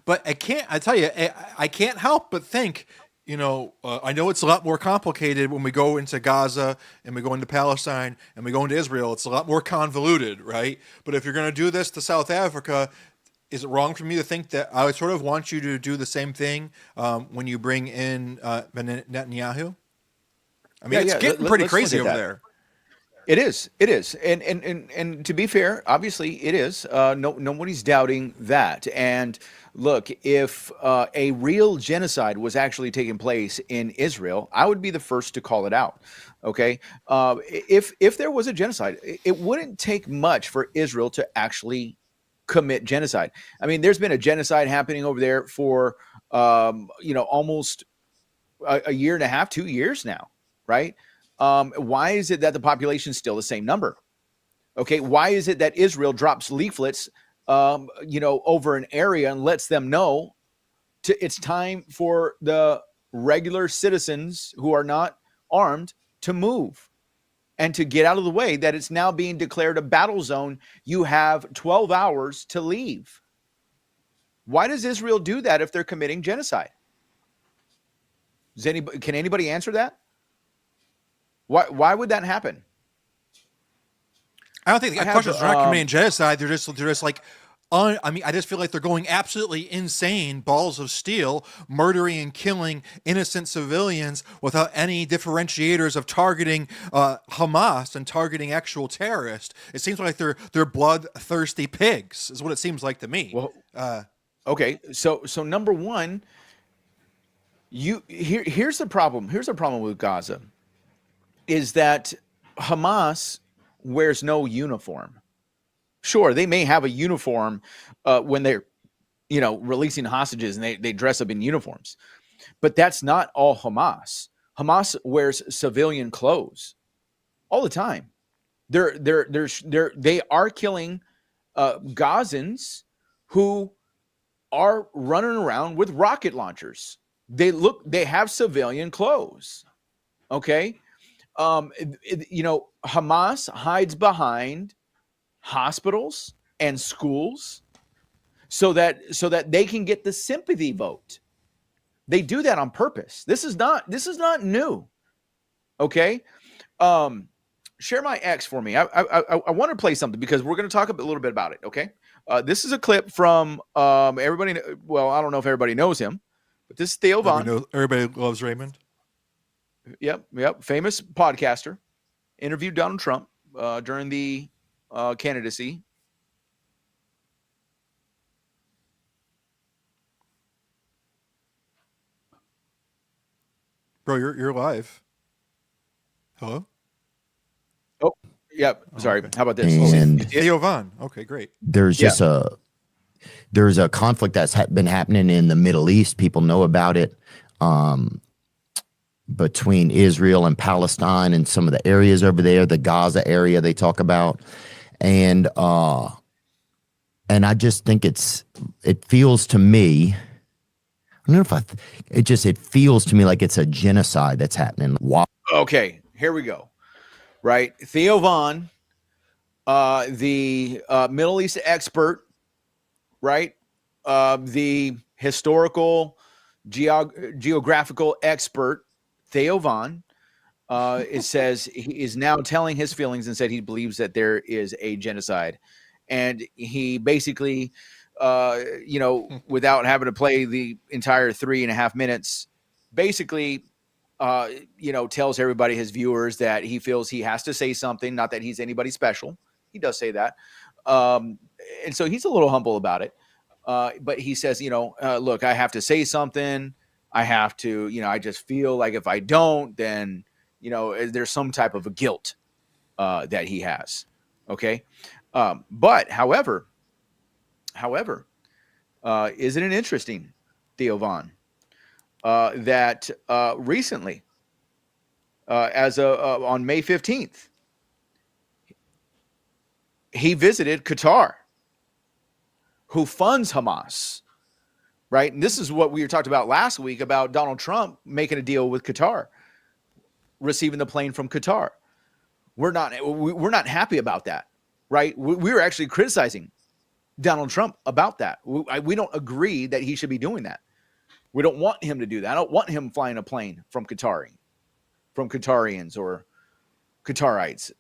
But I tell you, I can't help but think, I know it's a lot more complicated when we go into Gaza and we go into Palestine and we go into Israel. It's a lot more convoluted, right? But if you're going to do this to South Africa, is it wrong for me to think that I would sort of want you to do the same thing when you bring in Netanyahu? I mean, Yeah, it's yeah. getting pretty Let's look crazy at over that. there. It is. It is. And to be fair, obviously it is. No, nobody's doubting that. And look, if a real genocide was actually taking place in Israel, I would be the first to call it out. Okay. If there was a genocide, it wouldn't take much for Israel to actually commit genocide. I mean, there's been a genocide happening over there for almost a year and a half, 2 years now, right? Why is it that the population is still the same number? Okay, why is it that Israel drops leaflets, over an area and lets them know it's time for the regular citizens who are not armed to move and to get out of the way? That it's now being declared a battle zone. You have 12 hours to leave. Why does Israel do that if they're committing genocide? Can anybody answer that? Why would that happen? I don't think I the have question is they're not committing genocide. They're just like, I mean, I just feel like they're going absolutely insane, balls of steel, murdering and killing innocent civilians without any differentiators of targeting Hamas and targeting actual terrorists. It seems like they're bloodthirsty pigs, is what it seems like to me. Well, okay. So number one, here's the problem. Here's the problem with Gaza is that Hamas wears no uniform. Sure, they may have a uniform when they're, releasing hostages and they dress up in uniforms, but that's not all Hamas. Hamas wears civilian clothes all the time. They are killing Gazans who are running around with rocket launchers. They have civilian clothes. Okay. Hamas hides behind hospitals and schools so that they can get the sympathy vote. They do that on purpose. This is not new. Okay. Share my X for me. I want to play something because we're going to talk a little bit about it. Okay. This is a clip from everybody. Well, I don't know if everybody knows him, but this is Theo Vaughan. Everybody loves Raymond. Yep. Famous podcaster. Interviewed Donald Trump during the candidacy. Bro, you're live. Hello? Oh, yep. Sorry. Okay. How about this? And Theo Vaughan. Okay, great. there's just there's a conflict that's been happening in the Middle East. People know about it, between Israel and Palestine and some of the areas over there, the Gaza area they talk about. And I just think it feels to me, I don't know if it feels to me like it's a genocide that's happening. Wow. Okay, here we go. Right. Theo Vaughan, the Middle East expert, right? The historical, geographical expert, Theo Vaughan, it says he is now telling his feelings and said he believes that there is a genocide. And he basically, without having to play the entire 3.5 minutes, basically, tells everybody, his viewers, that he feels he has to say something. Not that he's anybody special. He does say that. And so he's a little humble about it. But he says, look, I have to say something. I have to, I just feel like if I don't, then, there's some type of a guilt that he has. Okay. But however, isn't it interesting, Theo Vaughan, that recently, on May 15th, he visited Qatar, who funds Hamas, right? And this is what we were talked about last week about Donald Trump making a deal with Qatar, receiving the plane from Qatar. We're not happy about that, right? We were actually criticizing Donald Trump about that. We don't agree that he should be doing that. We don't want him to do that. I don't want him flying a plane from Qatarians or Qatarites.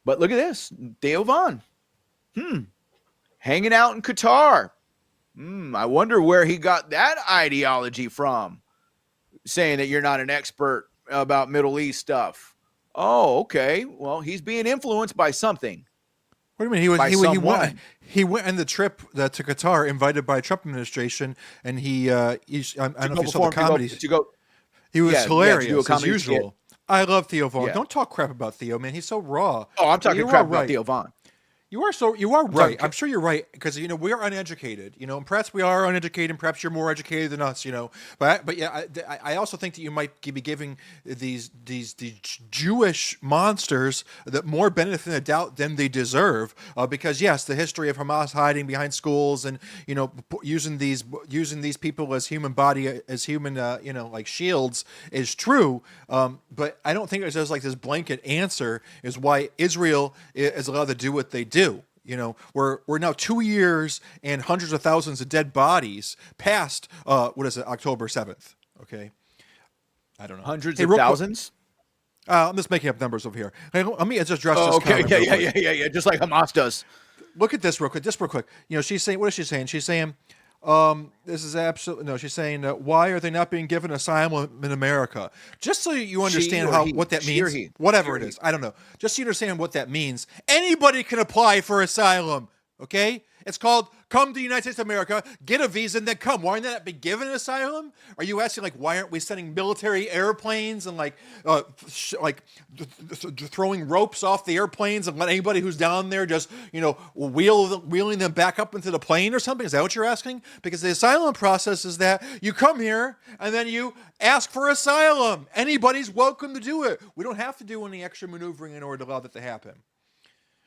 But look at this, Theo Vaughan, hanging out in Qatar. I wonder where he got that ideology from, saying that you're not an expert about Middle East stuff. Oh, okay. Well, he's being influenced by something. What do you mean? He went on the trip to Qatar, invited by Trump administration, and I don't know if you saw the comedies. He was hilarious as usual. I love Theo Vaughan. Yeah. Don't talk crap about Theo, man. He's so raw. Oh, I'm talking crap about Theo Vaughan. You are right. I'm sure you're right because we are uneducated, and perhaps we are uneducated, and perhaps you're more educated than us, But yeah, I also think that you might be giving these Jewish monsters that more benefit of the doubt than they deserve, because yes, the history of Hamas hiding behind schools and using these people as human like shields is true, but I don't think there's like this blanket answer is why Israel is allowed to do what they do. We're now 2 years and hundreds of thousands of dead bodies past October 7th. Okay, I don't know. Hundreds of thousands. I'm just making up numbers over here. Hey, let me just address this. Okay, yeah. Just like Hamas does. Look at this real quick. Just real quick. She's saying, what is she saying? She's saying, this is absolutely no. She's saying, why are they not being given asylum in America? Just so you understand what that means. Whatever it is, I don't know. Just so you understand what that means. Anybody can apply for asylum. Okay, it's called come to the United States of America, get a visa, and then come. Why not be given asylum? Are you asking why aren't we sending military airplanes and throwing ropes off the airplanes and let anybody who's down there just wheeling them back up into the plane or something? Is that what you're asking? Because the asylum process is that you come here and then you ask for asylum. Anybody's welcome to do it. We don't have to do any extra maneuvering in order to allow that to happen.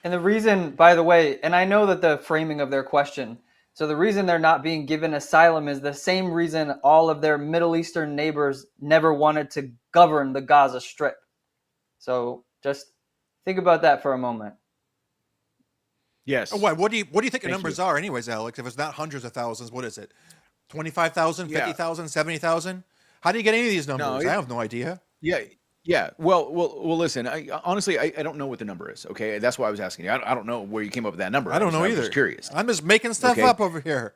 And the reason, by the way, and I know that the framing of their question, so the reason they're not being given asylum is the same reason all of their Middle Eastern neighbors never wanted to govern the Gaza Strip. So just think about that for a moment. Yes. Oh, what do you think the numbers are anyways, Alex? If it's not hundreds of thousands, what is it? 25,000, 50,000, 70,000? How do you get any of these numbers? I have no idea. Yeah. Well. Listen. Honestly, I don't know what the number is. Okay, that's why I was asking you. I don't know where you came up with that number. I don't know either. I'm just curious. I'm just making stuff up over here.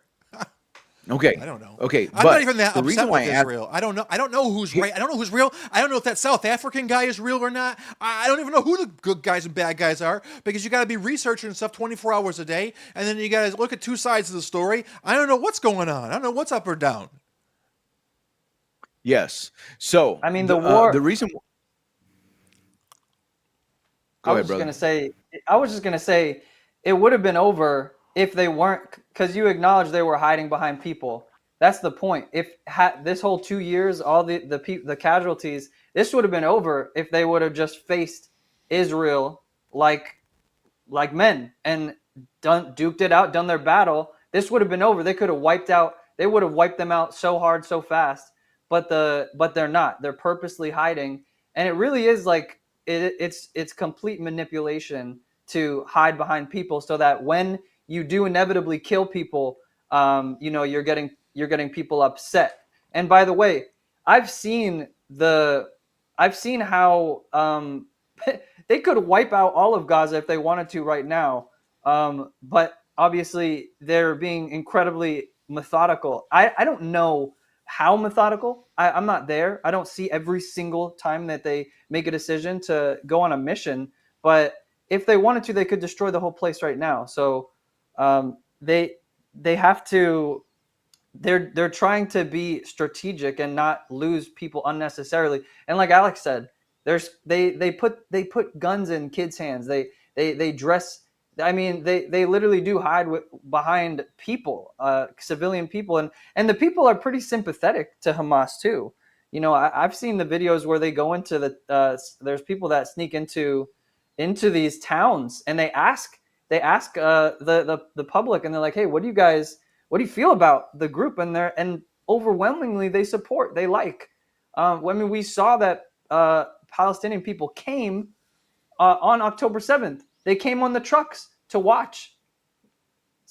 Okay. I don't know. Okay. I'm not even that upset with Israel. I don't know. I don't know who's right. I don't know who's real. I don't know if that South African guy is real or not. I don't even know who the good guys and bad guys are because you got to be researching stuff 24 hours a day, and then you got to look at two sides of the story. I don't know what's going on. I don't know what's up or down. Yes. So I mean, the war. The reason. I was just gonna say, it would have been over if they weren't, because you acknowledge they were hiding behind people. That's the point. If this whole 2 years, all the casualties, this would have been over if they would have just faced Israel like men and duked it out, done their battle. This would have been over. They would have wiped them out so hard, so fast. But they're not. They're purposely hiding, and it really is it's complete manipulation to hide behind people so that when you do inevitably kill people, you're getting people upset. And by the way, I've seen how they could wipe out all of Gaza if they wanted to right now, but obviously they're being incredibly methodical. I don't know how methodical. I'm not there. I don't see every single time that they make a decision to go on a mission. But if they wanted to, they could destroy the whole place right now. So they have to. They're trying to be strategic and not lose people unnecessarily. And like Alex said, they put guns in kids' hands. They dress. I mean, they literally do hide behind people, civilian people, and the people are pretty sympathetic to Hamas too. I've seen the videos where they go into there's people that sneak into these towns and they ask the public, and they're like, hey, what do you feel about the group? And overwhelmingly they support, they like. We saw that Palestinian people came on October 7th. They came on the trucks to watch.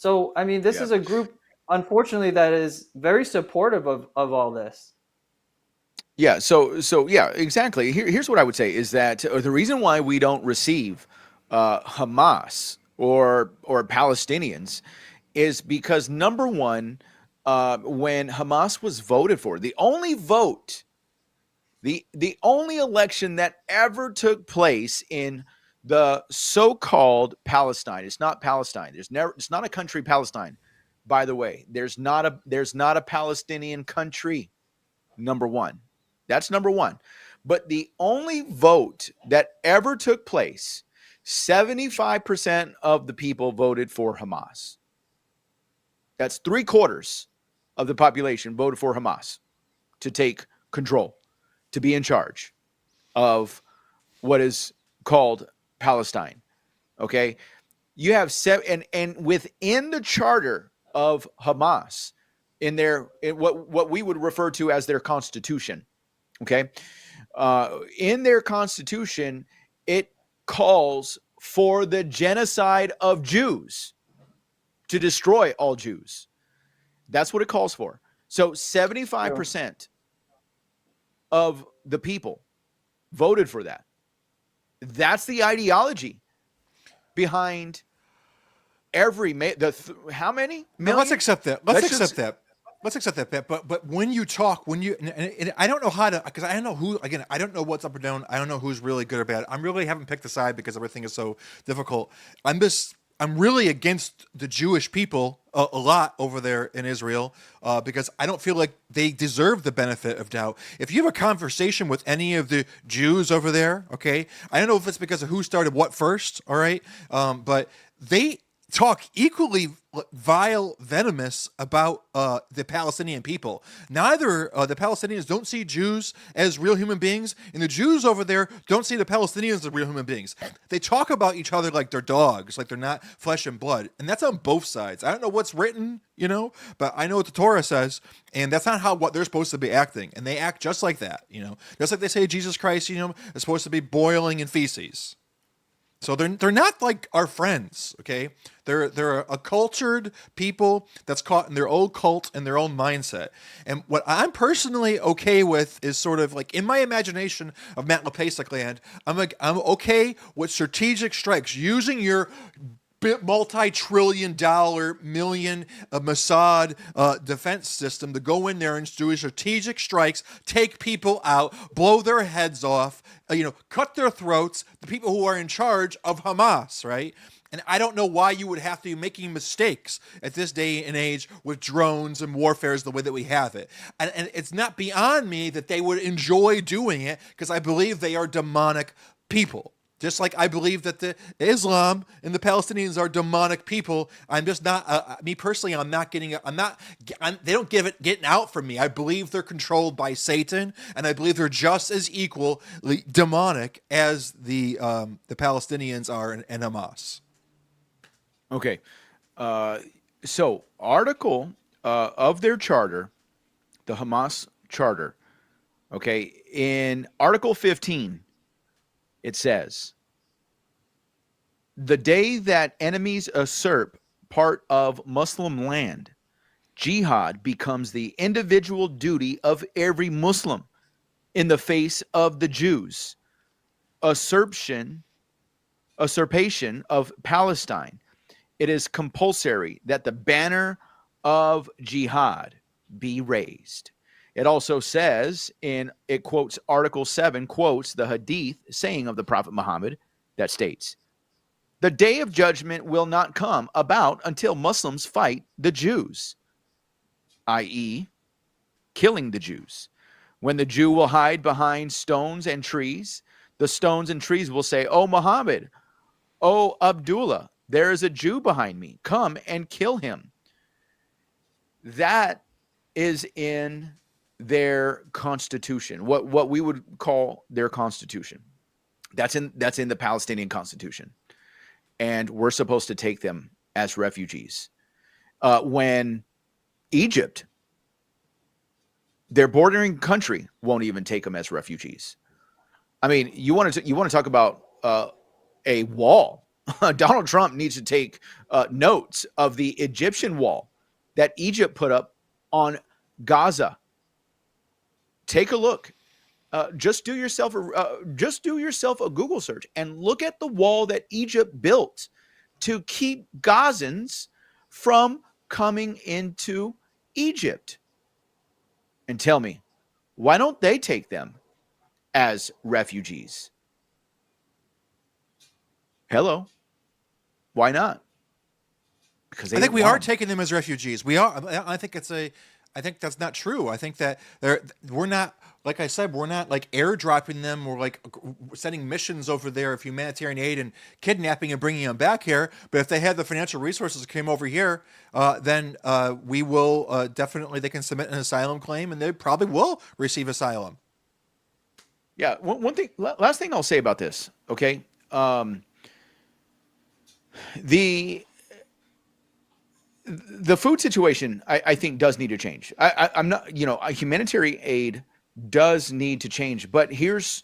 So, I mean, this Yeah. is a group, unfortunately, that is very supportive of all this. Yeah. So yeah, exactly. Here's what I would say is that the reason why we don't receive Hamas or Palestinians is because number one, when Hamas was voted for, the only election that ever took place in the so-called Palestine. It's not Palestine. It's not a country, Palestine. By the way, there's not a Palestinian country. Number one. That's number one. But the only vote that ever took place, 75% of the people voted for Hamas. That's 3/4 of the population voted for Hamas to take control, to be in charge of what is called Palestine. Okay. You have seven, and within the charter of Hamas, in what we would refer to as their constitution, okay, in their constitution, it calls for the genocide of Jews, to destroy all Jews. That's what it calls for. So 75% of the people voted for that. That's the ideology behind how many Now, million? let's accept that. Let's Let's accept just- that. Let's accept that, Pat. But when you talk, and I don't know how to, because I don't know who. Again, I don't know what's up or down. I don't know who's really good or bad. I really haven't picked a side because everything is so difficult. I'm really against the Jewish people a lot over there in Israel because I don't feel like they deserve the benefit of doubt. If you have a conversation with any of the Jews over there, okay, I don't know if it's because of who started what first, all right, but they talk equally vile, venomous about the Palestinian people. Neither the Palestinians don't see Jews as real human beings, and the Jews over there don't see the Palestinians as real human beings. They talk about each other like they're dogs, like they're not flesh and blood, and that's on both sides. I don't know what's written, but I know what the Torah says, and that's not what they're supposed to be acting, and they act just like that, just like they say Jesus Christ, is supposed to be boiling in feces. So they're not like our friends, okay? They're a cultured people that's caught in their own cult and their own mindset. And what I'm personally okay with is sort of like in my imagination of Matt LePasic land, I'm okay with strategic strikes using your multi-trillion-dollar million Mossad defense system to go in there and do strategic strikes, take people out, blow their heads off, cut their throats, the people who are in charge of Hamas, right? And I don't know why you would have to be making mistakes at this day and age with drones and warfare the way that we have it. And it's not beyond me that they would enjoy doing it because I believe they are demonic people. Just like I believe that the Islam and the Palestinians are demonic people. I'm just not, me personally, they don't getting out from me. I believe they're controlled by Satan, and I believe they're just as equally demonic as the Palestinians are in Hamas. Okay. So article of their charter, the Hamas charter, okay, in Article 15, it says, the day that enemies usurp part of Muslim land, jihad becomes the individual duty of every Muslim in the face of the Jews. Usurpation of Palestine. It is compulsory that the banner of jihad be raised. It also says, it quotes Article 7, quotes the Hadith saying of the Prophet Muhammad that states, the day of judgment will not come about until Muslims fight the Jews, i.e., killing the Jews. When the Jew will hide behind stones and trees, the stones and trees will say, "Oh, Muhammad, oh, Abdullah, there is a Jew behind me. Come and kill him." That is in their constitution, what we would call their constitution. That's in the Palestinian constitution. And we're supposed to take them as refugees. When Egypt, their bordering country, won't even take them as refugees. I mean, you want to talk about a wall Donald Trump needs to take notes of the Egyptian wall that Egypt put up on Gaza. Take a look. Just do yourself a Google search and look at the wall that Egypt built to keep Gazans from coming into Egypt. And tell me, why don't they take them as refugees? Hello. Why not? Because they I think didn't we want are them. taking them as refugees. We are. I think I think that's not true. I think that we're not. Like I said, we're not like airdropping them. We're like sending missions over there of humanitarian aid and kidnapping and bringing them back here. But if they had the financial resources that came over here, then we will definitely. They can submit an asylum claim, and they probably will receive asylum. Yeah, one thing. Last thing I'll say about this. Okay, the food situation, I think, does need to change. I'm not, humanitarian aid does need to change. But here's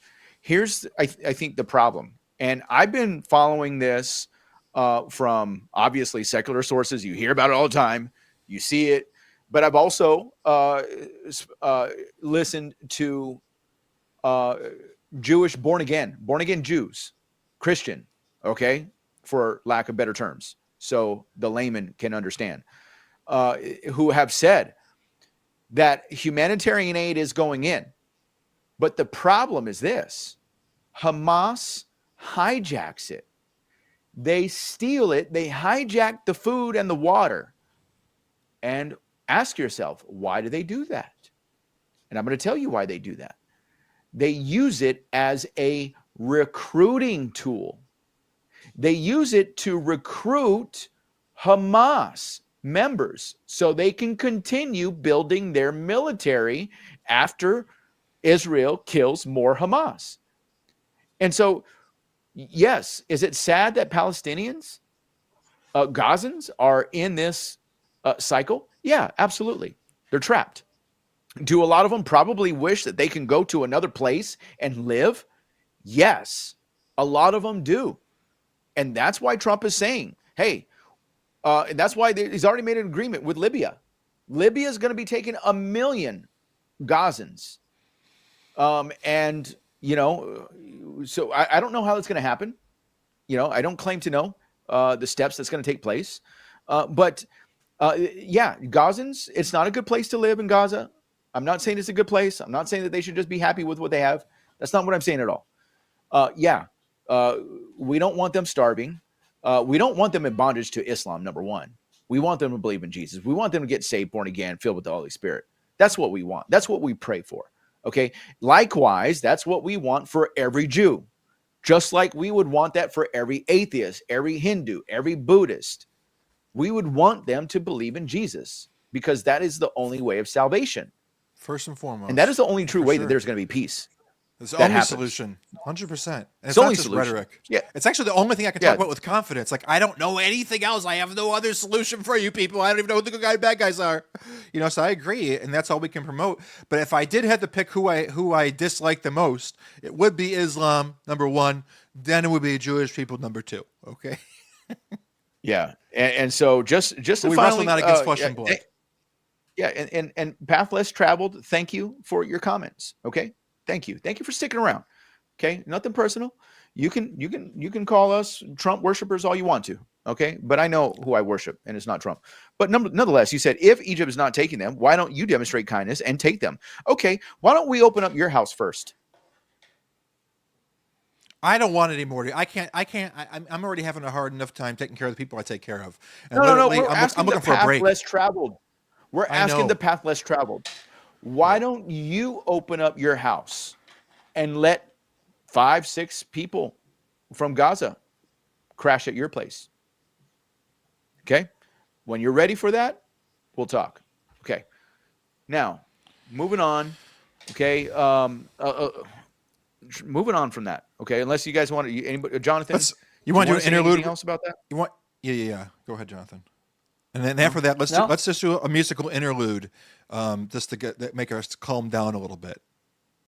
I think the problem, and I've been following this from obviously secular sources. You hear about it all the time, you see it, but I've also listened to Jewish born again Jews, Christian, okay, for lack of better terms, so the layman can understand, who have said that humanitarian aid is going in. But the problem is this: Hamas hijacks it. They steal it. They hijack the food and the water. And ask yourself, why do they do that? And I'm going to tell you why they do that. They use it as a recruiting tool. They use it to recruit Hamas members so they can continue building their military after Israel kills more Hamas. And so, yes, is it sad that Palestinians, Gazans, are in this cycle? Yeah, absolutely. They're trapped. Do a lot of them probably wish that they can go to another place and live? Yes, a lot of them do. And that's why Trump is saying, hey, and that's why he's already made an agreement with Libya. Libya is going to be taking 1 million Gazans. And, so I don't know how that's going to happen. I don't claim to know the steps that's going to take place. But Gazans, it's not a good place to live in Gaza. I'm not saying it's a good place. I'm not saying that they should just be happy with what they have. That's not what I'm saying at all. We don't want them starving. We don't want them in bondage to Islam, number one. We want them to believe in Jesus. We want them to get saved, born again, filled with the Holy Spirit. That's what we want. That's what we pray for. Okay. Likewise, that's what we want for every Jew. Just like we would want that for every atheist, every Hindu, every Buddhist. We would want them to believe in Jesus because that is the only way of salvation. First and foremost. And that is the only true For way sure. that there's going to be peace. It's the that only happens. solution. 100%. And It's it's not only just solution. rhetoric. Yeah. It's actually the only thing I can talk about with confidence. Like, I don't know anything else. I have no other solution for you people. I don't even know who the good guys, bad guys are. So I agree, and that's all we can promote. But if I did have to pick who I dislike the most, it would be Islam, number one. Then it would be Jewish people, number two. Okay. Yeah. And so just we finally, wrestle not against flesh and blood. Yeah, and Path Less Traveled, thank you for your comments. Okay, thank you for sticking around. Okay, nothing personal. You can call us Trump worshipers all you want to. Okay, but I know who I worship, and it's not Trump. But nonetheless, you said if Egypt is not taking them, why don't you demonstrate kindness and take them? Okay, why don't we open up your house first? I don't want any more. I can't. I'm already having a hard enough time taking care of the people I take care of. And No. literally, I'm looking for a break. Less traveled. We're asking know. the path less traveled. Why don't you open up your house and let 5-6 people from Gaza crash at your place? Okay. When you're ready for that, we'll talk. Okay. Now, moving on. Okay. Moving on from that. Okay. Unless you guys want to, anybody, Jonathan, you want to do an interlude? Anything else about that? You want? Yeah. Go ahead, Jonathan. And then after that, let's just do a musical interlude, just to make us calm down a little bit.